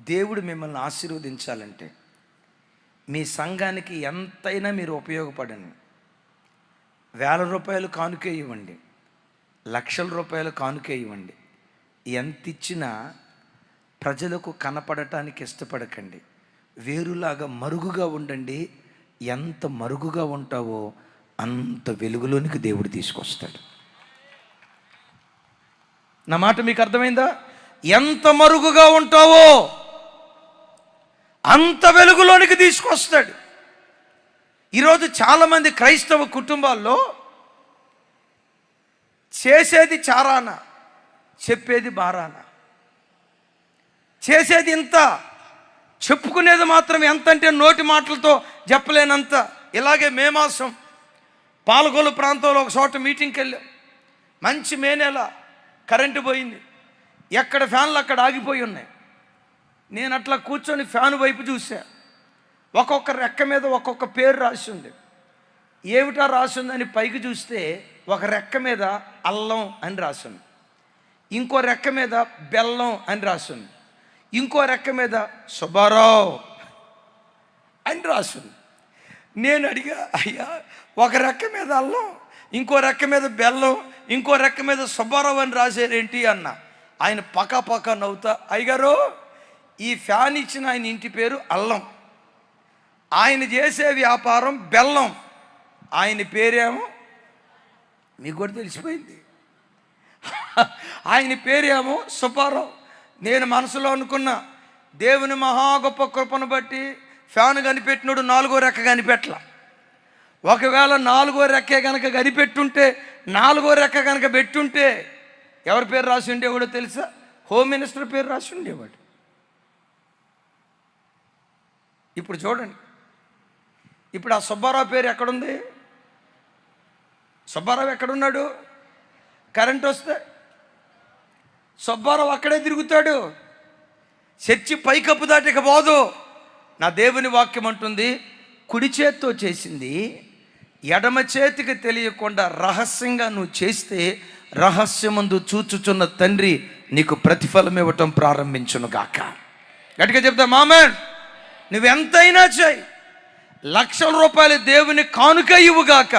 దేవుడు మిమ్మల్ని ఆశీర్వదించాలంటే మీ సంఘానికి ఎంతైనా మీరు ఉపయోగపడండి. ₹1,000 కానుకే ఇవ్వండి, ₹1,00,000 కానుకే ఇవ్వండి. ఎంత ఇచ్చినా ప్రజలకు కనపడటానికి ఇష్టపడకండి. వేరులాగా మరుగుగా ఉండండి. ఎంత మరుగుగా ఉంటావో అంత వెలుగులోనికి దేవుడు తీసుకొస్తాడు. నా మాట మీకు అర్థమైందా? ఎంత మరుగుగా ఉంటావో అంత వెలుగులోనికి తీసుకొస్తాడు. ఈరోజు చాలామంది క్రైస్తవ కుటుంబాల్లో చేసేది చారాన, చెప్పేది బారాన. చేసేది ఇంత, చెప్పుకునేది మాత్రం ఎంత అంటే నోటి మాటలతో చెప్పలేనంత. ఇలాగే మే మాసం పాలకొల్లు ప్రాంతంలో ఒక చోట మీటింగ్కి వెళ్ళాం. మంచి మే నెల, కరెంటు పోయింది. ఎక్కడ ఫ్యాన్లు అక్కడ ఆగిపోయి ఉన్నాయి. నేను అట్లా కూర్చొని ఫ్యాన్ వైపు చూసా. ఒక్కొక్క రెక్క మీద ఒక్కొక్క పేరు రాసి ఉంది. ఏమిటా రాసి ఉందని పైకి చూస్తే ఒక రెక్క మీద అల్లం అని రాసింది, ఇంకో రెక్క మీద బెల్లం అని రాసింది, ఇంకో రెక్క మీద సుబ్బారావు అని రాసింది. నేను అడిగా, అయ్యా ఒక రెక్క మీద అల్లం, ఇంకో రెక్క మీద బెల్లం, ఇంకో రెక్క మీద సుబ్బారావు అని రాసేరేంటి అన్న. ఆయన పక్క నవ్వుతా, అయ్యగారు ఈ ఫ్యాన్ ఇచ్చిన ఆయన ఇంటి పేరు అల్లం, ఆయన చేసే వ్యాపారం బెల్లం, ఆయన పేరేమో మీకు కూడా తెలిసిపోయింది, ఆయన పేరేమో సుబ్బారావు. నేను మనసులో అనుకున్నా, దేవుని మహా గొప్ప కృపను బట్టి ఫ్యాన్ కనిపెట్టినోడు 4వ రెక్క కనిపెట్టల. ఒకవేళ 4వ రెక్కే కనుక కనిపెట్టుంటే, 4వ రెక్క కనుక పెట్టుంటే ఎవరి పేరు రాసి ఉండేవాడో తెలుసా? హోమ్ మినిస్టర్ పేరు రాసి ఉండేవాడు. ఇప్పుడు చూడండి, ఇప్పుడు ఆ సుబ్బారావు పేరు ఎక్కడుంది? సుబ్బారావు ఎక్కడున్నాడు? కరెంట్ వస్తే సుబ్బారావు అక్కడే తిరుగుతాడు. చర్చి పైకప్పు దాటిక పోదు. నా దేవుని వాక్యం అంటుంది, కుడి చేత్తో చేసింది ఎడమ చేతికి తెలియకుండా రహస్యంగా నువ్వు చేస్తే రహస్యమందు చూచుచున్న తండ్రి నీకు ప్రతిఫలం ఇవ్వటం ప్రారంభించును గాక. గట్టిగా చెప్తా మామన్, నువ్వెంతైనా చేయి, ₹1,00,000 దేవుని కానుక ఇవ్వుగాక.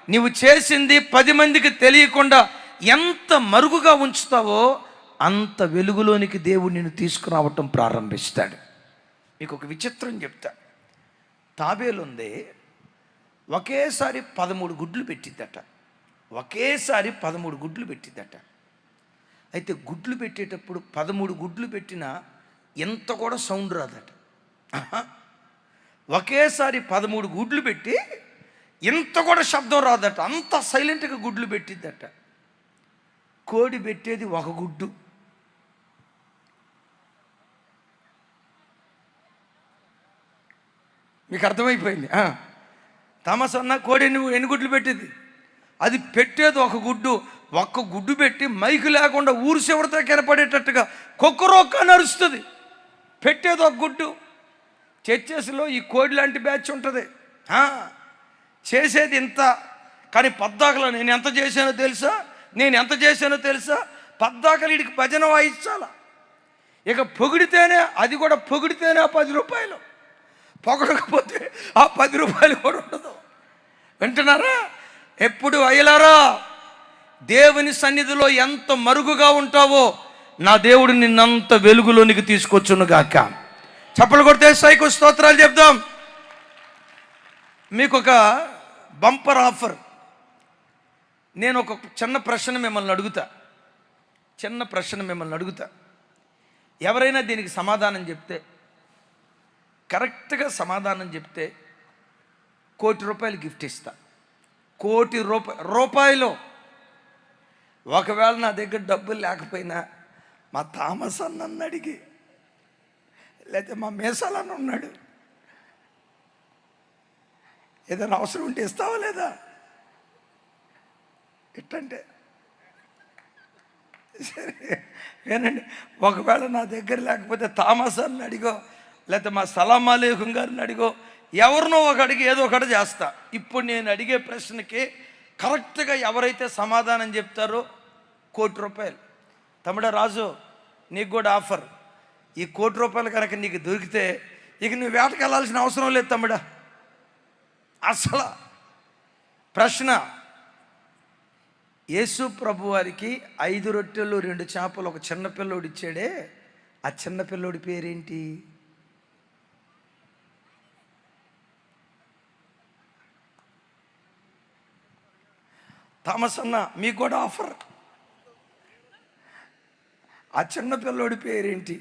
నువ్వు చేసింది 10 మందికి తెలియకుండా ఎంత మరుగుగా ఉంచుతావో అంత వెలుగులోనికి దేవుడు నిన్ను తీసుకురావటం ప్రారంభిస్తాడు. మీకు ఒక విచిత్రం చెప్తా. తాబేలు ఉంది, ఒకేసారి 13 గుడ్లు పెట్టిద్దట. ఒకేసారి 13 గుడ్లు పెట్టిద్దట. అయితే గుడ్లు పెట్టేటప్పుడు 13 గుడ్లు పెట్టినా ఎంత కూడా సౌండ్ రాదట. ఒకేసారి 13 గుడ్లు పెట్టి ఇంత కూడా శబ్దం రాదట. అంత సైలెంట్గా గుడ్లు పెట్టిద్దట. కోడి పెట్టేది ఒక గుడ్డు. మీకు అర్థమైపోయింది. థామస్ అన్న, కోడి ఎన్ని గుడ్లు పెట్టేది? అది పెట్టేది ఒక గుడ్డు. ఒక్క గుడ్డు పెట్టి మైకు లేకుండా ఊరు చివరితో కనపడేటట్టుగా కుక్కరొక్క నరుస్తుంది. పెట్టేది ఒక గుడ్డు. చర్చెస్లో ఈ కోడి లాంటి బ్యాచ్ ఉంటుంది. చేసేది ఇంత, కానీ పద్దాకలో నేను ఎంత చేశానో తెలుసా? పద్దాకలు వీడికి భజన వాయించాలా. ఇక పొగిడితేనే, అది కూడా పొగిడితేనే ఆ ₹10, పొగడకపోతే ఆ ₹10 కూడా ఉండదు. వింటున్నారా? ఎప్పుడు అయ్యలారా, దేవుని సన్నిధిలో ఎంత మరుగుగా ఉంటావో నా దేవుడు నిన్నంత వెలుగులోనికి తీసుకొచ్చును గాక. చప్పలు కొడితే సైకు స్తోత్రాలు చెప్దాం. మీకు ఒక బంపర్ ఆఫర్. నేను ఒక చిన్న ప్రశ్న మిమ్మల్ని అడుగుతా. ఎవరైనా దీనికి సమాధానం చెప్తే, కరెక్ట్గా సమాధానం చెప్తే ₹1,00,00,000 గిఫ్ట్ ఇస్తా. ₹1,00,00,000. ఒకవేళ నా దగ్గర డబ్బులు లేకపోయినా మా థామస్ అన్నను అడిగి, లేకపోతే మా మేసాలన్న ఉన్నాడు, ఏదైనా అవసరం ఉంటే ఇస్తావా లేదా? ఎట్టంటే సరే ఏనండి, ఒకవేళ నా దగ్గర లేకపోతే థామస్ అన్న అడిగో, లేకపోతే మా సలాం అలేకుం గారిని అడిగో, ఎవరినో ఒక అడిగి ఏదో ఒకటి చేస్తా. ఇప్పుడు నేను అడిగే ప్రశ్నకి కరెక్ట్గా ఎవరైతే సమాధానం చెప్తారో ₹1,00,00,000. తమ్ముడా రాజు, నీకు కూడా ఆఫర్. ఈ ₹1,00,00,000 కనుక నీకు దొరికితే ఇక నువ్వు వేటకి వెళ్ళాల్సిన అవసరం లేదు తమ్ముడా. అసలు ప్రశ్న, యేసు ప్రభు వారికి 5 రొట్టెలు 2 చేపలు ఒక చిన్నపిల్లోడు ఇచ్చాడే, ఆ చిన్నపిల్లోడి పేరేంటి? థామస్ అన్న, మీకు కూడా ఆఫర్. ఆ చిన్నపిల్లోడి పేరేంటి?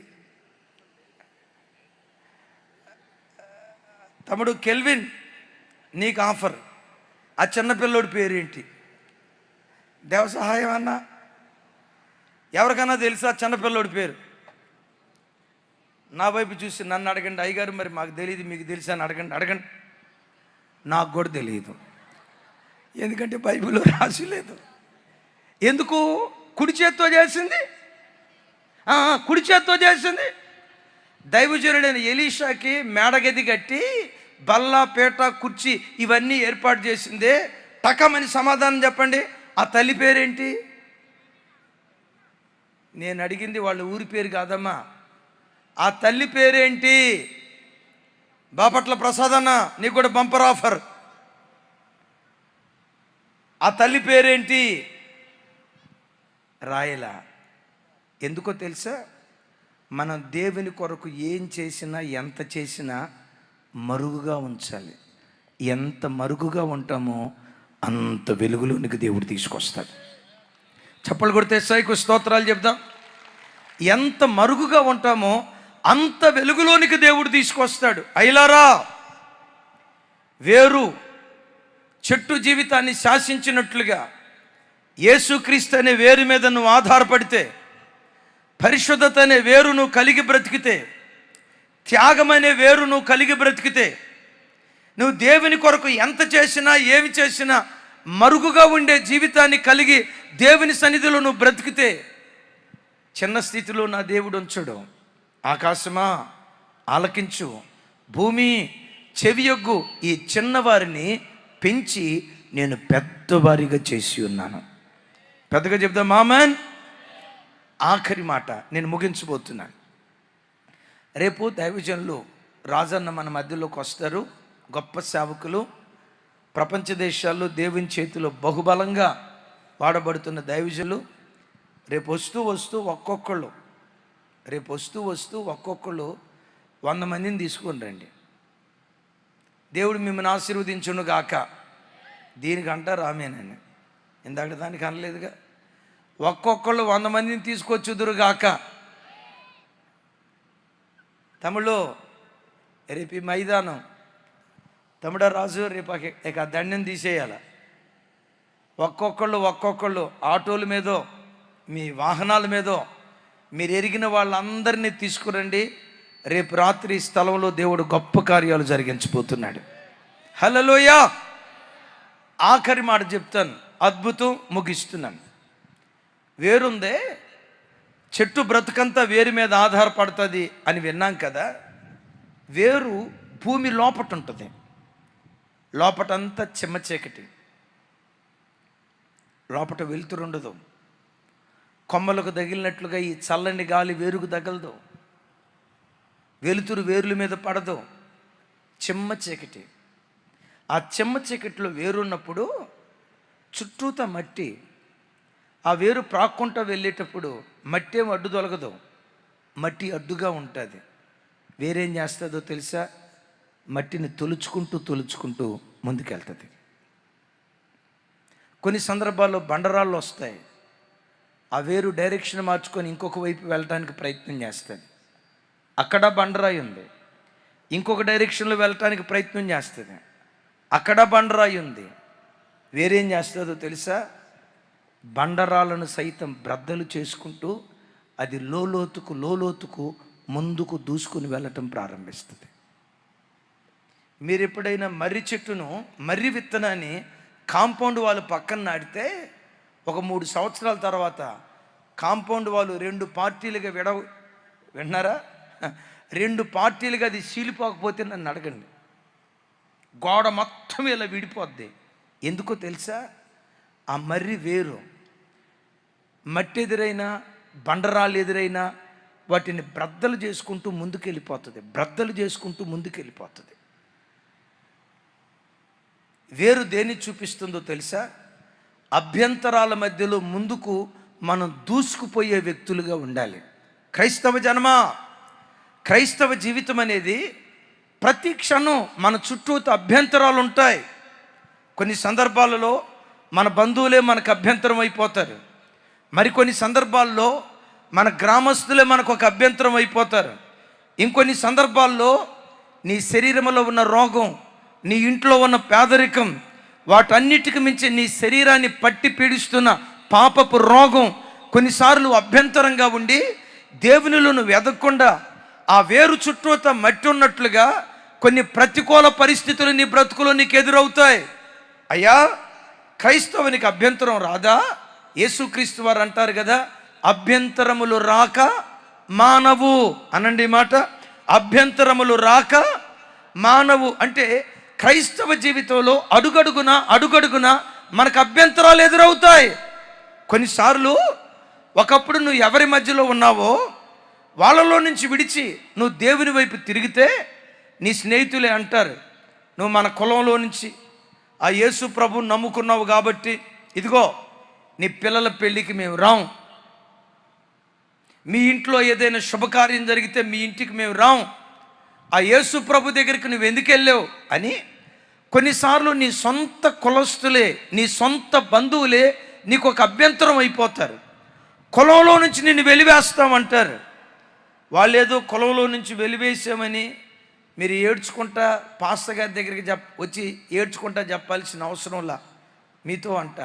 తమ్ముడు కెల్విన్, నీకు ఆఫర్. ఆ చిన్నపిల్లోడి పేరేంటి? దేవ సహాయం అన్న, ఎవరికన్నా తెలుసా చిన్నపిల్లోడి పేరు? నా వైపు చూసి నన్ను అడగండి. అయ్యగారు మరి మాకు తెలియదు, మీకు తెలుసా అని అడగండి. నాకు కూడా తెలియదు, ఎందుకంటే బైబిల్లో రాసి లేదు. ఎందుకు? కుడి చేత్తో చేసింది, కుడి చేత్తో చేసింది. దైవజనుడైన ఎలీషాకి మేడగది కట్టి బల్ల పీట కుర్చీ ఇవన్నీ ఏర్పాటు చేసిందే. టకమని సమాధానం చెప్పండి, ఆ తల్లి పేరేంటి? నేను అడిగింది వాళ్ళ ఊరి పేరు కాదమ్మా, ఆ తల్లి పేరేంటి? బాపట్ల ప్రసాద్ అన్న, నీకు కూడా బంపర్ ఆఫర్. ఆ తల్లి పేరేంటి? రాయలా. ఎందుకో తెలుసా? మనం దేవుని కొరకు ఏం చేసినా ఎంత చేసినా మరుగుగా ఉంచాలి. ఎంత మరుగుగా ఉంటామో అంత వెలుగులోనికి దేవుడు తీసుకొస్తాడు. చప్పలు కొడితే సైకు స్తోత్రాలు చెప్దాం. ఎంత మరుగుగా ఉంటామో అంత వెలుగులోనికి దేవుడు తీసుకొస్తాడు. అయిలారా, వేరు చెట్టు జీవితాన్ని శాసించినట్లుగా యేసుక్రీస్తు అనే వేరు మీద నువ్వు ఆధారపడితే, పరిశుద్ధత అనే వేరు నువ్వు కలిగి బ్రతికితే, త్యాగం అనే వేరు నువ్వు కలిగి బ్రతికితే, నువ్వు దేవుని కొరకు ఎంత చేసినా ఏమి చేసినా మరుగుగా ఉండే జీవితాన్ని కలిగి దేవుని సన్నిధిలో నువ్వు బ్రతికితే, చిన్న స్థితిలో నా దేవుడు ఉంచడు. ఆకాశమా ఆలకించు, భూమి చెవియొగ్గు, ఈ చిన్నవారిని పెంచి నేను పెద్దవారిగా చేసి ఉన్నాను. పెద్దగా చెప్దాం ఆమేన్. ఆఖరి మాట నేను ముగించబోతున్నాను. రేపు దైవజనులు రాజన్న మన మధ్యలోకి వస్తారు. గొప్ప సేవకులు, ప్రపంచ దేశాల్లో దేవుని చేతిలో బహుబలంగా వాడబడుతున్న దైవజనులు రేపు వస్తూ ఒక్కొక్కళ్ళు 100 మందిని తీసుకొని రండి. దేవుడు మిమ్మల్ని ఆశీర్వదించును గాక. దీనికి అంటారు ఆమేనని. ఇందాక దానికి అనలేదుగా. ఒక్కొక్కళ్ళు 100 మందిని తీసుకొచ్చుదురు గాక. తమ్ముళ్ళు, రేపు ఈ మైదానం, తమ్ముడా రాజు, రేపు ఇక ఆ దండం తీసేయాల. ఒక్కొక్కళ్ళు ఆటోల మీదో మీ వాహనాల మీదో మీరు ఎరిగిన వాళ్ళందరినీ తీసుకురండి. రేపు రాత్రి ఈ స్థలంలో దేవుడు గొప్ప కార్యాలు జరిగించబోతున్నాడు. హల్లెలూయా. ఆఖరి మాట చెప్తాను, అద్భుతం, ముగిస్తున్నాను. వేరుందే, చెట్టు బ్రతుకంతా వేరు మీద ఆధారపడుతుంది అని విన్నాం కదా. వేరు భూమి లోపట ఉంటుంది, లోపటంతా చిమ్మ చీకటి, లోపట వెలుతురుండదు. కొమ్మలకు తగిలినట్లుగా ఈ చల్లని గాలి వేరుకు తగలదు, వెలుతురు వేర్ల మీద పడదు, చిమ్మ చీకటి. ఆ చిమ్మ చీకటిలో వేరున్నప్పుడు చుట్టూతా మట్టి, ఆ వేరు ప్రాక్కుంటా వెళ్ళేటప్పుడు మట్టి ఏం అడ్డు తొలగదు, మట్టి అడ్డుగా ఉంటుంది. వేరేం చేస్తుందో తెలుసా? మట్టిని తొలుచుకుంటూ ముందుకెళ్తుంది. కొన్ని సందర్భాల్లో బండరాళ్ళు వస్తాయి, ఆ వేరు డైరెక్షన్ మార్చుకొని ఇంకొక వైపు వెళ్ళటానికి ప్రయత్నం చేస్తుంది. అక్కడ బండరాయి ఉంది, ఇంకొక డైరెక్షన్లో వెళ్ళటానికి ప్రయత్నం చేస్తుంది. అక్కడ బండరాయి ఉంది, వేరేం చేస్తుందో తెలుసా? బండరాలను సైతం బ్రద్దలు చేసుకుంటూ అది లోలోతుకు ముందుకు దూసుకుని వెళ్ళటం ప్రారంభిస్తుంది. మీరు ఎప్పుడైనా మర్రి చెట్టును, మర్రి విత్తనాన్ని కాంపౌండ్ వాళ్ళు పక్కన నాటితే ఒక 3 సంవత్సరాల తర్వాత కాంపౌండ్ వాళ్ళు 2 పార్టీలుగా విన్నారా? 2 పార్టీలుగా అది చీలిపోకపోతే నన్ను అడగండి. గోడ మొత్తం ఇలా విడిపోద్ది. ఎందుకో తెలుసా? ఆ మర్రి వేరు మట్టి ఎదురైనా, బండరాళ్ళు ఎదురైనా, వాటిని బ్రద్దలు చేసుకుంటూ ముందుకెళ్ళిపోతుంది. వేరు దేన్ని చూపిస్తుందో తెలుసా? అభ్యంతరాల మధ్యలో ముందుకు మనం దూసుకుపోయే వ్యక్తులుగా ఉండాలి. క్రైస్తవ జీవితం అనేది ప్రతి క్షణం మన చుట్టూతో అభ్యంతరాలు ఉంటాయి. కొన్ని సందర్భాలలో మన బంధువులే మనకు అభ్యంతరం అయిపోతారు. మరికొన్ని సందర్భాల్లో మన గ్రామస్తులే మనకు ఒక అభ్యంతరం అయిపోతారు. ఇంకొన్ని సందర్భాల్లో నీ శరీరంలో ఉన్న రోగం, నీ ఇంట్లో ఉన్న పేదరికం, వాటన్నిటికి మించి నీ శరీరాన్ని పట్టి పీడిస్తున్న పాపపు రోగం కొన్నిసార్లు అభ్యంతరంగా ఉండి దేవునిలో నువ్వు ఎదగకుండా ఆ వేరు చుట్టూత మట్టి ఉన్నట్లుగా కొన్ని ప్రతికూల పరిస్థితులు నీ బ్రతుకులో నీకు ఎదురవుతాయి. అయ్యా, క్రైస్తవునికి అభ్యంతరం రాదా? యేసుక్రీస్తు వారు అంటారు కదా, అభ్యంతరములు రాక మానవు అనండి మాట. అభ్యంతరములు రాక మానవు అంటే క్రైస్తవ జీవితంలో అడుగడుగున మనకు అభ్యంతరాలు ఎదురవుతాయి. కొన్నిసార్లు ఒకప్పుడు నువ్వు ఎవరి మధ్యలో ఉన్నావో వాళ్ళలో నుంచి విడిచి నువ్వు దేవుని వైపు తిరిగితే నీ స్నేహితులే అంటారు, నువ్వు మన కులంలో నుంచి ఆ యేసు ప్రభువుని నమ్ముకున్నావు కాబట్టి ఇదిగో నీ పిల్లల పెళ్ళికి మేము రాం, మీ ఇంట్లో ఏదైనా శుభకార్యం జరిగితే మీ ఇంటికి మేము రాం, ఆ యేసు ప్రభు దగ్గరికి నువ్వు ఎందుకు వెళ్ళావు అని కొన్నిసార్లు నీ సొంత కులస్తులే, నీ సొంత బంధువులే నీకు ఒక అభ్యంతరం అయిపోతారు. కులంలో నుంచి నిన్ను వెలివేస్తామంటారు. వాళ్ళేదో కులంలో నుంచి వెలివేసామని మీరు ఏడ్చుకుంటా పాస్టర్ గారి దగ్గరికి వచ్చి ఏడ్చుకుంటా చెప్పాల్సిన అవసరంలా మీతో అంట.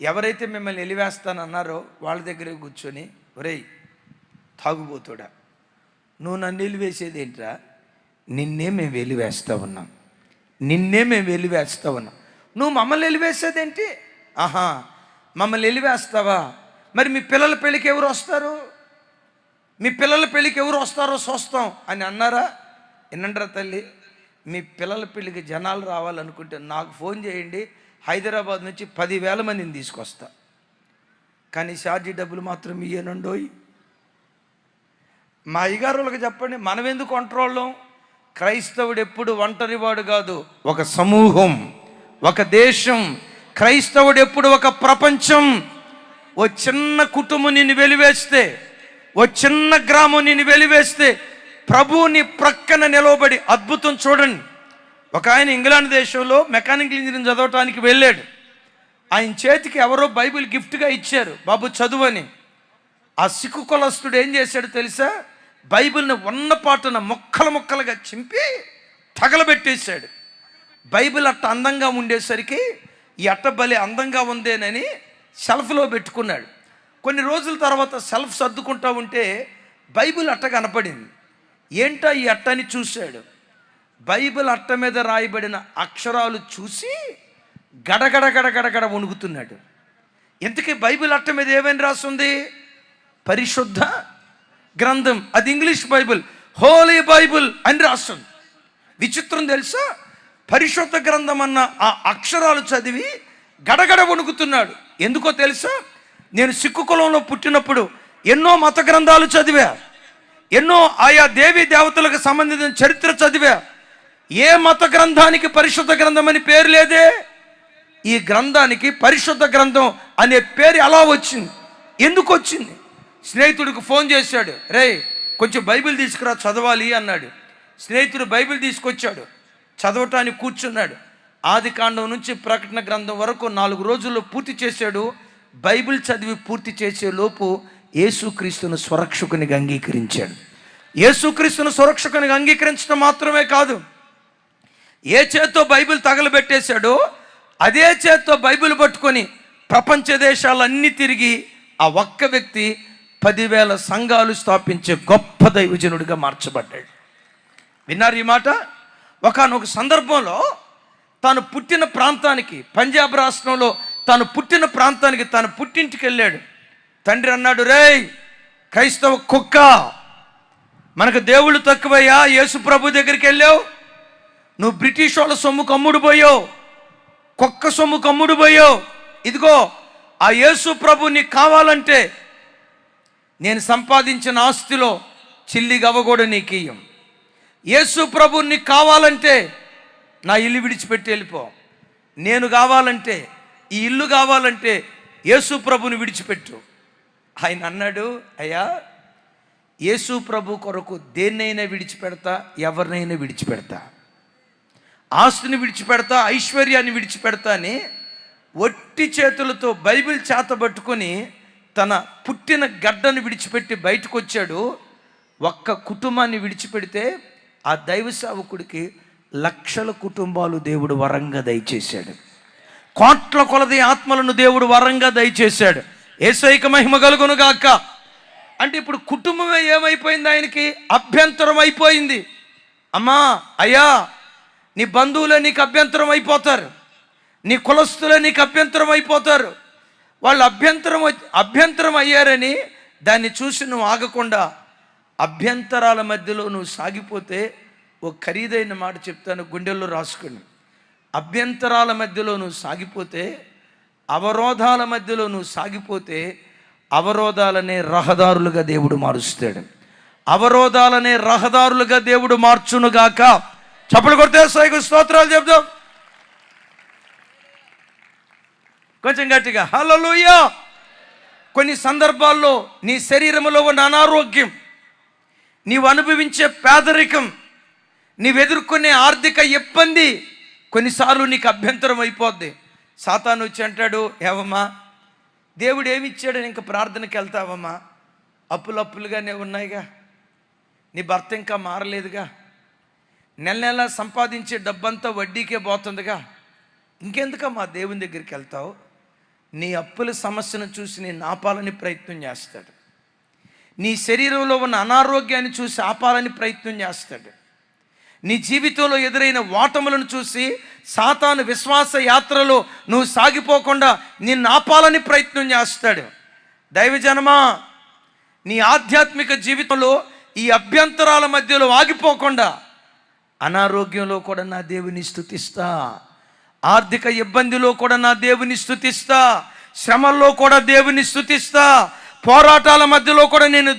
ఎవరైతే మిమ్మల్ని వెలివేస్తానన్నారో వాళ్ళ దగ్గర కూర్చొని, ఒరేయ్ తాగుబోతుడా, నువ్వు నన్ను వెలివేసేది ఏంట్రా? నిన్నే మేము వెలివేస్తా ఉన్నాం. నువ్వు మమ్మల్ని వెలివేసేదేంటి? ఆహా, మమ్మల్ని వెలివేస్తావా? మరి మీ పిల్లల పెళ్ళికి ఎవరు వస్తారు? మీ పిల్లల పెళ్ళికి ఎవరు వస్తారో చూస్తాం అని అన్నారా? ఎన్నంటారా తల్లి, మీ పిల్లల పెళ్ళికి జనాలు రావాలనుకుంటే నాకు ఫోన్ చేయండి, హైదరాబాద్ నుంచి 10,000 మందిని తీసుకొస్తా, కానీ ఛార్జీ డబ్బులు మాత్రం ఇయ్యనండోయ్. మా అయ్యగారులకు చెప్పండి, మనం ఎందుకు కంట్రోల్లో? క్రైస్తవుడు ఎప్పుడు ఒంటరివాడు కాదు, ఒక సమూహం, ఒక దేశం. క్రైస్తవుడు ఎప్పుడు ఒక ప్రపంచం. ఓ చిన్న కుటుంబం నిన్ను వెలివేస్తే, ఓ చిన్న గ్రామం నిన్ను వెలివేస్తే ప్రభువుని ప్రక్కన నిలవబడి అద్భుతం చూడండి. ఒక ఆయన ఇంగ్లాండ్ దేశంలో మెకానికల్ ఇంజనీరింగ్ చదవటానికి వెళ్ళాడు. ఆయన చేతికి ఎవరో బైబిల్ గిఫ్ట్గా ఇచ్చారు, బాబు చదువని. ఆ సిక్కు కులస్తుడు ఏం చేశాడు తెలుసా? బైబిల్ని ఉన్నపాటున ముక్కలుగా చింపి తగలబెట్టేశాడు. బైబిల్ అట్ట అందంగా ఉండేసరికి ఈ అట్ట భలే అందంగా ఉందేనని షెల్ఫ్లో పెట్టుకున్నాడు. కొన్ని రోజుల తర్వాత షెల్ఫ్ సర్దుకుంటా ఉంటే బైబిల్ అట్ట కనపడింది. ఏంటో ఈ అట్టని చూశాడు. బైబిల్ అట్ట మీద రాయబడిన అక్షరాలు చూసి గడగడ వణుకుతున్నాడు. ఇంతకీ బైబిల్ అట్ట మీద ఏమని రాస్తుంది? పరిశుద్ధ గ్రంథం. అది ఇంగ్లీష్ బైబిల్, హోలీ బైబిల్ అని రాస్తుంది. విచిత్రం తెలుసా? పరిశుద్ధ గ్రంథం అన్న ఆ అక్షరాలు చదివి గడగడ వణుకుతున్నాడు. ఎందుకో తెలుసా? నేను సిక్కు కులంలో పుట్టినప్పుడు ఎన్నో మత గ్రంథాలు చదివా, ఎన్నో ఆయా దేవీ దేవతలకు సంబంధించిన చరిత్ర చదివా. ఏ మత గ్రంథానికి పరిశుద్ధ గ్రంథం అని పేరు లేదే. ఈ గ్రంథానికి పరిశుద్ధ గ్రంథం అనే పేరు ఎలా వచ్చింది? ఎందుకు వచ్చింది? స్నేహితుడికి ఫోన్ చేశాడు, రేయ్ కొంచెం బైబిల్ తీసుకురా చదవాలి అన్నాడు. స్నేహితుడు బైబిల్ తీసుకొచ్చాడు, చదవటానికి కూర్చున్నాడు. ఆదికాండం నుంచి ప్రకటన గ్రంథం వరకు 4 రోజుల్లో పూర్తి చేశాడు. బైబిల్ చదివి పూర్తి చేసే లోపు యేసుక్రీస్తును స్వరక్షకునిగా అంగీకరించాడు. యేసుక్రీస్తును స్వరక్షకునిగా అంగీకరించడం మాత్రమే కాదు, ఏ చేత్తో బైబిల్ తగలబెట్టేశాడో అదే చేత్తో బైబిల్ పట్టుకొని ప్రపంచ దేశాలన్నీ తిరిగి ఆ ఒక్క వ్యక్తి 10,000 సంఘాలు స్థాపించే గొప్ప దైవజనుడిగా మార్చబడ్డాడు. విన్నారు ఈ మాట? ఒకానొక సందర్భంలో తాను పుట్టిన ప్రాంతానికి, పంజాబ్ రాష్ట్రంలో తాను పుట్టిన ప్రాంతానికి, తన పుట్టింటికి వెళ్ళాడు. తండ్రి అన్నాడు, రేయ్ క్రైస్తవ కుక్క, మనకు దేవుళ్ళు తక్కువయ్యా, యేసు ప్రభు దగ్గరికి వెళ్ళావు, నువ్వు బ్రిటిష్ వాళ్ళ సొమ్ము కమ్ముడు పోయావు, కుక్క సొమ్ము కమ్ముడు పోయావు. ఇదిగో ఆ యేసు ప్రభు నీకు కావాలంటే నేను సంపాదించిన ఆస్తిలో చిల్లి గవ్వ కూడా నీకు ఇయ్యం. యేసు ప్రభు నీకు కావాలంటే నా ఇల్లు విడిచిపెట్టి వెళ్ళిపో. నేను కావాలంటే, ఈ ఇల్లు కావాలంటే యేసు ప్రభుని విడిచిపెట్టు. ఆయన అన్నాడు, అయ్యా యేసు ప్రభు కొరకు దేన్నైనా విడిచిపెడతా, ఎవరినైనా విడిచిపెడతా, ఆస్తిని విడిచిపెడతా, ఐశ్వర్యాన్ని విడిచిపెడతా అని ఒట్టి చేతులతో బైబిల్ చేతబట్టుకొని తన పుట్టిన గడ్డను విడిచిపెట్టి బయటకు వచ్చాడు. ఒక్క కుటుంబాన్ని విడిచిపెడితే ఆ దైవ సేవకుడికి లక్షల కుటుంబాలు దేవుడు వరంగా దయచేశాడు. కోట్ల కొలది ఆత్మలను దేవుడు వరంగా దయచేశాడు. యేసయ్యకు మహిమ కలుగును గాక. అంటే ఇప్పుడు కుటుంబమే ఏమైపోయింది? ఆయనకి అభ్యంతరం అయిపోయింది. అమ్మా, అయ్యా, నీ బంధువులే నీకు అభ్యంతరం అయిపోతారు, నీ కులస్తులే నీకు అభ్యంతరం అయిపోతారు. వాళ్ళు అభ్యంతరం అయ్యారని దాన్ని చూసి నువ్వు ఆగకుండా అభ్యంతరాల మధ్యలో నువ్వు సాగిపోతే, ఓ ఖరీదైన మాట చెప్తాను, గుండెల్లో రాసుకుని. అభ్యంతరాల మధ్యలో నువ్వు సాగిపోతే, అవరోధాల మధ్యలో నువ్వు సాగిపోతే, అవరోధాలనే రహదారులుగా దేవుడు మారుస్తాడు. అవరోధాలనే రహదారులుగా దేవుడు మార్చునుగాక. చప్పలు కొడితే సైకు స్తోత్రాలు చెప్దాం కొంచెం గట్టిగా. హల్లెలూయా. కొన్ని సందర్భాల్లో నీ శరీరంలో ఉన్న అనారోగ్యం, నీవు అనుభవించే పేదరికం, నీవు ఎదుర్కొనే ఆర్థిక ఇబ్బంది కొన్నిసార్లు నీకు అభ్యంతరం అయిపోద్ది. సాతాను వచ్చి అంటాడు, ఏవమ్మా దేవుడు ఏమి ఇచ్చాడని ఇంకా ప్రార్థనకి వెళ్తావమ్మా? అప్పులుగానే ఉన్నాయిగా, నీ భర్త ఇంకా మారలేదుగా, నెల నెల సంపాదించే డబ్బంతా వడ్డీకే పోతుందిగా, ఇంకెందుకమ్మా దేవుని దగ్గరికి వెళ్తావు? నీ అప్పుల సమస్యను చూసి నేను ఆపాలని ప్రయత్నం చేస్తాడు. నీ శరీరంలో ఉన్న అనారోగ్యాన్ని చూసి ఆపాలని ప్రయత్నం చేస్తాడు. నీ జీవితంలో ఎదురైన ఓటములను చూసి సాతాను విశ్వాస యాత్రలో నువ్వు సాగిపోకుండా నిన్ను ఆపాలని ప్రయత్నం చేస్తాడు. దైవజనమా, నీ ఆధ్యాత్మిక జీవితంలో ఈ అభ్యంతరాల మధ్యలో ఆగిపోకుండా అనారోగ్యంలో కూడా నా దేవుని స్తుతిస్తా, ఆర్థిక ఇబ్బందిలో కూడా నా దేవుని స్తుతిస్తా, శ్రమల్లో కూడా దేవుని స్తుతిస్తా, పోరాటాల మధ్యలో కూడా నేను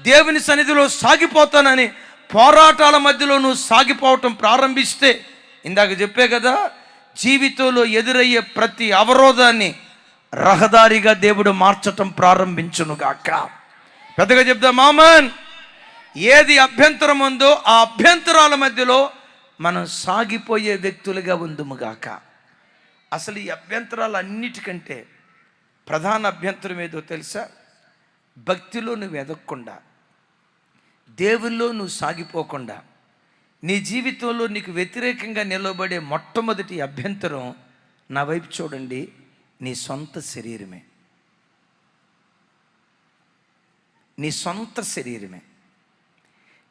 దేవుని సన్నిధిలో సాగిపోతానని పోరాటాల మధ్యలో నువ్వు సాగిపోవటం ప్రారంభిస్తే, ఇందాక చెప్పే కదా, జీవితంలో ఎదురయ్యే ప్రతి అవరోధాన్ని రహదారిగా దేవుడు మార్చటం ప్రారంభించునుగాక. పెద్దగా చెప్దా మామన్. ఏది అభ్యంతరం ఉందో ఆ అభ్యంతరాల మధ్యలో మనం సాగిపోయే వ్యక్తులుగా ఉందుముగాక. అసలు ఈ అభ్యంతరాలు అన్నిటికంటే ప్రధాన అభ్యంతరం ఏదో తెలుసా? భక్తిలో నువ్వు ఎదగకుండా, దేవుల్లో నువ్వు సాగిపోకుండా, నీ జీవితంలో నీకు వ్యతిరేకంగా నిలబడే మొట్టమొదటి అభ్యంతరం, నా వైపు చూడండి, నీ సొంత శరీరమే. నీ సొంత శరీరమే.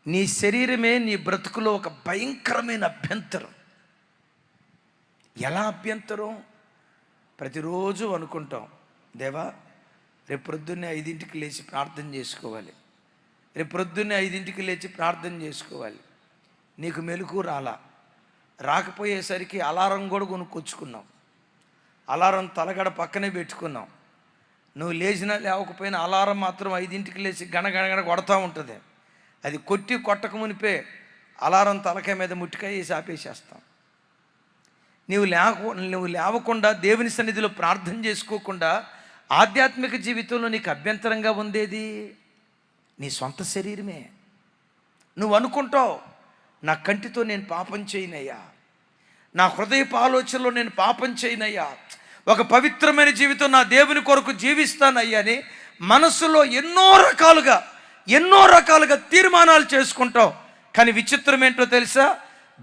నీ శరీరమే నీ బ్రతుకులో ఒక భయంకరమైన అభ్యంతరం. ఎలా అభ్యంతరం? ప్రతిరోజు అనుకుంటాం, దేవా రేపు ప్రొద్దున్నే 5ంటికి లేచి ప్రార్థన చేసుకోవాలి, రేపు ప్రొద్దున్నే 5ంటికి లేచి ప్రార్థన చేసుకోవాలి. నీకు మెలకు రాకపోయేసరికి అలారం కూడా కొనుక్కొచ్చుకున్నావు, అలారం తలగడ పక్కనే పెట్టుకున్నాం. నువ్వు లేచినా లేవకపోయినా అలారం మాత్రం 5ంటికి లేచి గణగణగణ కొడతా ఉంటుంది. అది కొట్టక మునిపే అలారం తలకాయ మీద ముట్టికాయ వేసి ఆపేసేస్తాం. నువ్వు లేవకుండా దేవుని సన్నిధిలో ప్రార్థన చేసుకోకుండా ఆధ్యాత్మిక జీవితంలో నీకు అభ్యంతరంగా ఉండేది నీ సొంత శరీరమే. నువ్వు అనుకుంటావు, నా కంటితో నేను పాపం చేయనయ్యా, నా హృదయపు ఆలోచనలో నేను పాపం చేయనయ్యా, ఒక పవిత్రమైన జీవితం నా దేవుని కొరకు జీవిస్తానయ్యా అని మనసులో ఎన్నో రకాలుగా తీర్మానాలు చేసుకుంటావు. కానీ విచిత్రం ఏంటో తెలుసా?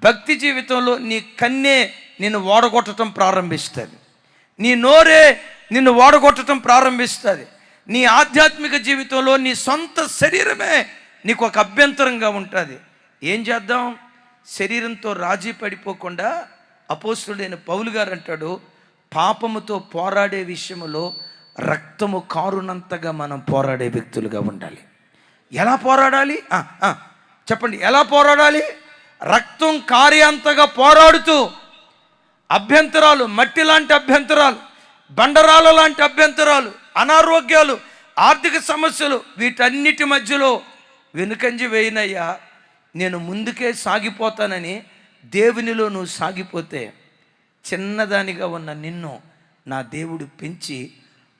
భక్తి జీవితంలో నీ కన్నే నిన్ను ఓడగొట్టడం ప్రారంభిస్తుంది, నీ నోరే నిన్ను ఓడగొట్టడం ప్రారంభిస్తుంది. నీ ఆధ్యాత్మిక జీవితంలో నీ సొంత శరీరమే నీకు ఒక అభ్యంతరంగా ఉంటుంది. ఏం చేద్దాం? శరీరంతో రాజీ పడిపోకుండా అపోస్తుడైన పౌలు గారు అంటాడు, పాపముతో పోరాడే విషయంలో రక్తము కారునంతగా మనం పోరాడే వ్యక్తులుగా ఉండాలి. ఎలా పోరాడాలి చెప్పండి? ఎలా పోరాడాలి? రక్తం కారేంతగా పోరాడుతూ అభ్యంతరాలు, మట్టి లాంటి అభ్యంతరాలు, బండరాల లాంటి అభ్యంతరాలు, అనారోగ్యాలు, ఆర్థిక సమస్యలు, వీటన్నిటి మధ్యలో వెనుకంజ వేయనయ్యా, నేను ముందుకే సాగిపోతానని దేవునిలో నువ్వు సాగిపోతే చిన్నదానిగా ఉన్న నిన్ను నా దేవుడు పెంచి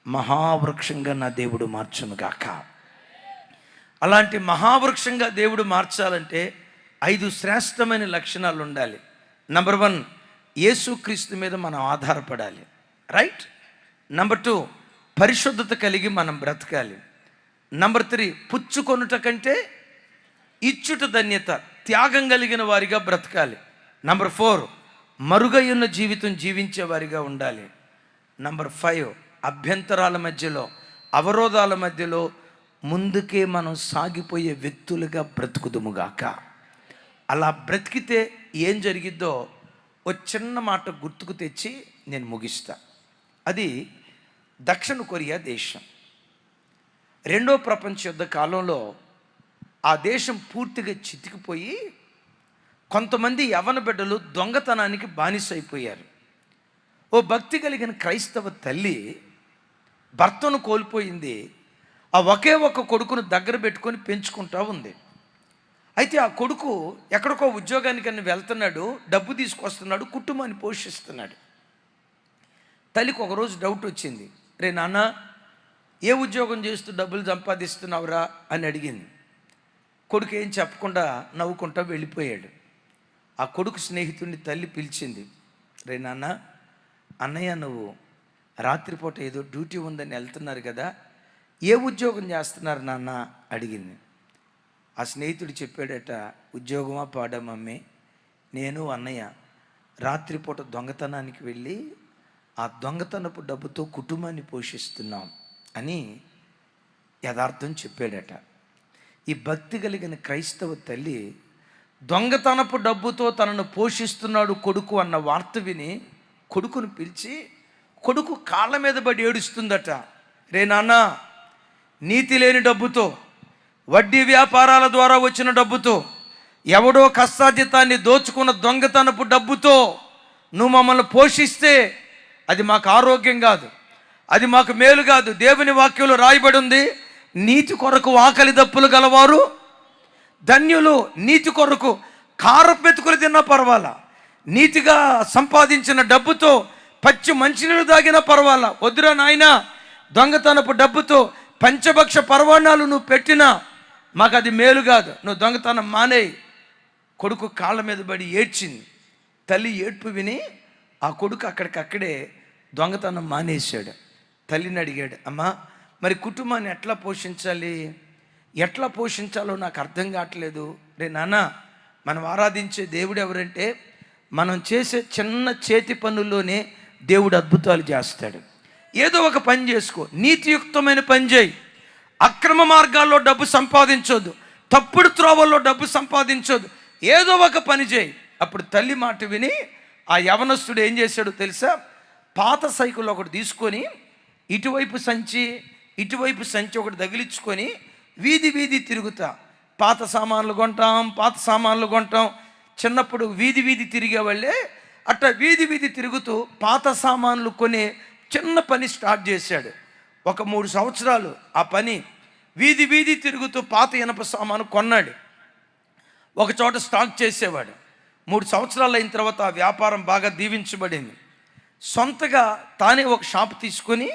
మహావృక్షంగా నా దేవుడు మార్చునుగాక. అలాంటి మహావృక్షంగా దేవుడు మార్చాలంటే 5 శ్రేష్టమైన లక్షణాలు ఉండాలి. నంబర్ 1, యేసుక్రీస్తు మీద మనం ఆధారపడాలి. రైట్. నంబర్ 2, పరిశుద్ధత కలిగి మనం బ్రతకాలి. నంబర్ 3, పుచ్చుకొనుట కంటే ఇచ్చుట ధన్యత, త్యాగం కలిగిన వారిగా బ్రతకాలి. నంబర్ 4, మరుగైన జీవితం జీవించే వారిగా ఉండాలి. నంబర్ 5, అభ్యంతరాల మధ్యలో, అవరోధాల మధ్యలో ముందుకే మనం సాగిపోయే వ్యక్తులుగా బ్రతుకుదుముగాక. అలా బ్రతికితే ఏం జరిగిద్దో ఓ చిన్న మాట గుర్తుకు తెచ్చి నేను ముగిస్తా. అది దక్షిణ కొరియా దేశం. 2వ ప్రపంచ యుద్ధ కాలంలో ఆ దేశం పూర్తిగా చితికిపోయి కొంతమంది యవ్వన బిడ్డలు దొంగతనానికి బానిసైపోయారు. ఓ భక్తి కలిగిన క్రైస్తవ తల్లి భర్తను కోల్పోయింది. ఆ ఒకే ఒక కొడుకును దగ్గర పెట్టుకొని పెంచుకుంటా ఉంది. అయితే ఆ కొడుకు ఎక్కడికో ఉద్యోగానికని వెళ్తున్నాడు, డబ్బు తీసుకొస్తున్నాడు, కుటుంబాన్ని పోషిస్తున్నాడు. తల్లికి ఒకరోజు డౌట్ వచ్చింది. రే నాన్న, ఏ ఉద్యోగం చేస్తూ డబ్బులు సంపాదిస్తున్నావురా అని అడిగింది. కొడుకు ఏం చెప్పకుండా నవ్వుకుంటా వెళ్ళిపోయాడు. ఆ కొడుకు స్నేహితుడిని తల్లి పిలిచింది. రే నాన్న, అన్నయ్య నువ్వు రాత్రిపూట ఏదో డ్యూటీ ఉందని వెళ్తున్నారు కదా, ఏ ఉద్యోగం చేస్తున్నారు నాన్న అడిగింది. ఆ స్నేహితుడు చెప్పాడట, ఉద్యోగమా పాడా మమ్మీ, నేను అన్నయ్య రాత్రిపూట దొంగతనానికి వెళ్ళి ఆ దొంగతనపు డబ్బుతో కుటుంబాన్ని పోషిస్తున్నాం అని యథార్థం చెప్పాడట. ఈ భక్తి కలిగిన క్రైస్తవ తల్లి దొంగతనపు డబ్బుతో తనను పోషిస్తున్నాడు కొడుకు అన్న వార్త విని కొడుకును పిలిచి కొడుకు కాళ్ళ మీద పడి ఏడుస్తుందట. రే నాన్న, నీతి లేని డబ్బుతో, వడ్డీ వ్యాపారాల ద్వారా వచ్చిన డబ్బుతో, ఎవడో కష్టార్జితాన్ని దోచుకున్న దొంగతనపు డబ్బుతో నువ్వు మమ్మల్ని పోషిస్తే అది మాకు ఆరోగ్యం కాదు, అది మాకు మేలు కాదు. దేవుని వాక్యంలో రాయబడి ఉంది, నీతి కొరకు ఆకలి దప్పులు గలవారు ధన్యులు. నీతి కొరకు కారపు మెతుకులు తిన్నా పర్వాలా, నీతిగా సంపాదించిన డబ్బుతో పచ్చి మంచినీళ్ళు తాగినా పర్వాలా. వద్దురా నాయనా, దొంగతనపు డబ్బుతో పంచభక్ష పర్వాణాలు నువ్వు పెట్టినా మాకు అది మేలు కాదు, నువ్వు దొంగతనం మానేయి. కొడుకు కాళ్ళ మీద పడి ఏడ్చింది. తల్లి ఏడ్పు విని ఆ కొడుకు అక్కడికక్కడే దొంగతనం మానేశాడు. తల్లిని అడిగాడు, అమ్మా మరి కుటుంబాన్ని ఎట్లా పోషించాలి, ఎట్లా పోషించాలో నాకు అర్థం కావట్లేదు. రే నాన్న, మనం ఆరాధించే దేవుడు ఎవరంటే మనం చేసే చిన్న చేతి పనుల్లోనే దేవుడు అద్భుతాలు చేస్తాడు. ఏదో ఒక పని చేసుకో, నీతియుక్తమైన పని చేయి. అక్రమ మార్గాల్లో డబ్బు సంపాదించొద్దు, తప్పుడు త్రోవల్లో డబ్బు సంపాదించొద్దు, ఏదో ఒక పని చేయి. అప్పుడు తల్లి మాట విని ఆ యవనస్తుడు ఏం చేశాడో తెలుసా? పాత సైకిల్ ఒకటి తీసుకొని ఇటువైపు సంచి ఒకటి తగిలించుకొని వీధి వీధి తిరుగుతా, పాత సామాన్లు కొంటాం. చిన్నప్పుడు వీధి తిరిగేవాళ్ళే అట్లా వీధి తిరుగుతూ పాత సామాన్లు కొనే చిన్న పని స్టార్ట్ చేశాడు. ఒక 3 సంవత్సరాలు ఆ పని వీధి తిరుగుతూ పాత ఇనప సామాను కొన్నాడు. ఒక చోట స్టాక్ చేసేవాడు. 3 సంవత్సరాలు అయిన తర్వాత ఆ వ్యాపారం బాగా దీవించబడింది. సొంతగా తానే ఒక షాప్ తీసుకొని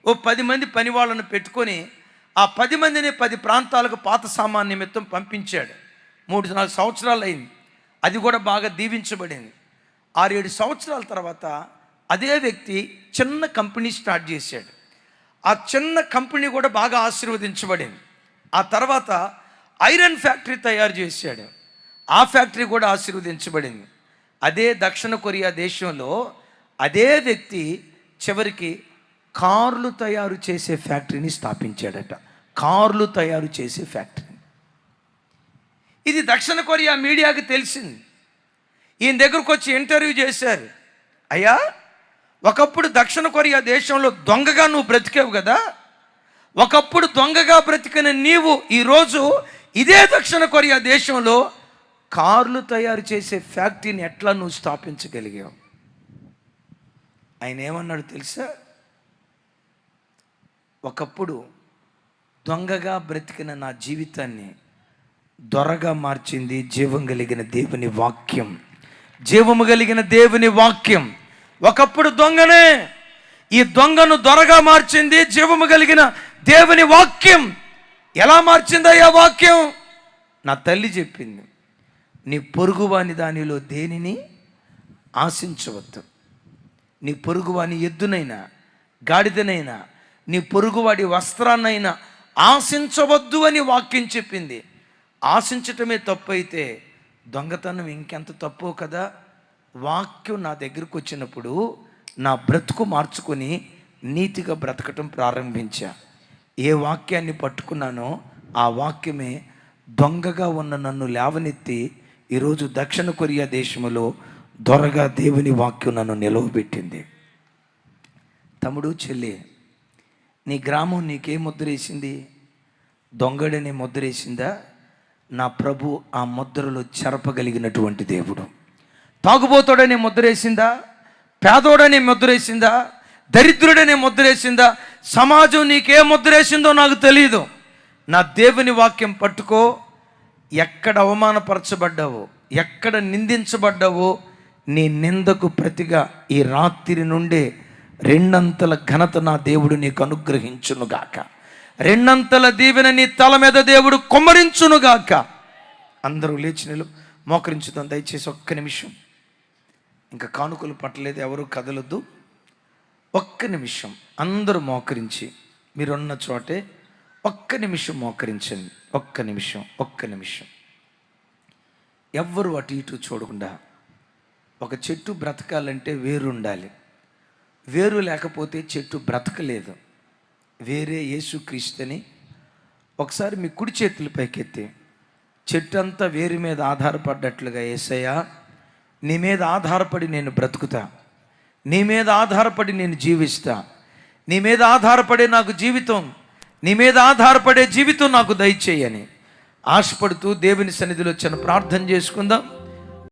ఓ 10 మంది పని వాళ్ళను పెట్టుకొని ఆ 10 మందిని 10 ప్రాంతాలకు పాత సామాన్ నిమిత్తం పంపించాడు. 3-4 సంవత్సరాలు అయింది. అది కూడా బాగా దీవించబడింది. 6-7 సంవత్సరాల తర్వాత అదే వ్యక్తి చిన్న కంపెనీ స్టార్ట్ చేశాడు. ఆ చిన్న కంపెనీ కూడా బాగా ఆశీర్వదించబడింది. ఆ తర్వాత ఐరన్ ఫ్యాక్టరీ తయారు చేశాడు. ఆ ఫ్యాక్టరీ కూడా ఆశీర్వదించబడింది. అదే దక్షిణ కొరియా దేశంలో అదే వ్యక్తి చివరికి కార్లు తయారు చేసే ఫ్యాక్టరీని స్థాపించాడట. కార్లు తయారు చేసే ఫ్యాక్టరీ. ఇది దక్షిణ కొరియా మీడియాకి తెలిసింది. ఈయన దగ్గరకు వచ్చి ఇంటర్వ్యూ చేశారు. అయ్యా, ఒకప్పుడు దక్షిణ కొరియా దేశంలో దొంగగా నువ్వు బ్రతికావు కదా, ఒకప్పుడు దొంగగా బ్రతికిన నీవు ఈరోజు ఇదే దక్షిణ కొరియా దేశంలో కార్లు తయారు చేసే ఫ్యాక్టరీని ఎట్లా నువ్వు స్థాపించగలిగావు? ఆయన ఏమన్నాడు తెలుసా? ఒకప్పుడు దొంగగా బ్రతికిన నా జీవితాన్ని దొరగా మార్చింది జీవం కలిగిన దేవుని వాక్యం. జీవము కలిగిన దేవుని వాక్యం. ఒకప్పుడు దొంగనే, ఈ దొంగను దొరగా మార్చింది జీవము కలిగిన దేవుని వాక్యం. ఎలా మార్చిందయ్యా వాక్యం? నా తల్లి చెప్పింది, నీ పొరుగువాని దానిలో దేనిని ఆశించవద్దు. నీ పొరుగువాని ఎద్దునైనా గాడిదనైనా నీ పొరుగువాడి వస్త్రాన్నైనా ఆశించవద్దు అని వాక్యం చెప్పింది. ఆశించటమే తప్పు అయితే దొంగతనం ఇంకెంత తప్పో కదా. వాక్యం నా దగ్గరకు వచ్చినప్పుడు నా బ్రతుకు మార్చుకొని నీతిగా బ్రతకటం ప్రారంభించా. ఏ వాక్యాన్ని పట్టుకున్నానో ఆ వాక్యమే దొంగగా ఉన్న నన్ను లేవనెత్తి ఈరోజు దక్షిణ కొరియా దేశంలో దొరగా దేవుని వాక్యం నన్ను నిలవబెట్టింది. తమ్ముడు, చెల్లి, నీ గ్రామం నీకే ముద్రేసింది? దొంగడనే ముద్రేసిందా? నా ప్రభు ఆ ముద్రలో చెరపగలిగినటువంటి దేవుడు. తాగుబోతోడనే ముద్రేసిందా? పేదోడనే ముద్రేసిందా? దరిద్రుడనే ముద్రేసిందా? సమాజం నీకే ముద్రేసిందో నాకు తెలియదు. నా దేవుని వాక్యం పట్టుకో. ఎక్కడ అవమానపరచబడ్డావో, ఎక్కడ నిందించబడ్డావో, నీ నిందకు ప్రతిగా ఈ రాత్రి నుండే 2 అంతల ఘనత నా దేవుడు నీకు అనుగ్రహించునుగాక. 2 అంతల దీవెన నీ తల మీద దేవుడు కుమ్మరించునుగాక. అందరూ లేచి మోకరించుదాం దయచేసి. ఒక్క నిమిషం, ఇంకా కానుకలు పట్టలేదు, ఎవరు కదలొద్దు. ఒక్క నిమిషం అందరూ మోకరించి మీరున్న చోటే ఒక్క నిమిషం మోకరించండి. ఒక్క నిమిషం. ఎవ్వరు అటు ఇటు చూడకుండా. ఒక చెట్టు బ్రతకాలంటే వేరు ఉండాలి. వేరు లేకపోతే చెట్టు బ్రతకలేదు. వేరే యేసుక్రీస్తుని ఒకసారి మీ కుడి చేతుల పైకెత్తి, చెట్టు అంతా వేరు మీద ఆధారపడ్డట్లుగా, యేసయ్యా నీ మీద ఆధారపడి నేను బ్రతుకుతా, నీ మీద ఆధారపడి నేను జీవిస్తా, నీ మీద ఆధారపడే నాకు జీవితం, నీ మీద ఆధారపడే జీవితం నాకు దయచేయని ఆశపడుతూ దేవుని సన్నిధిలో ప్రార్థన చేసుకుందాం.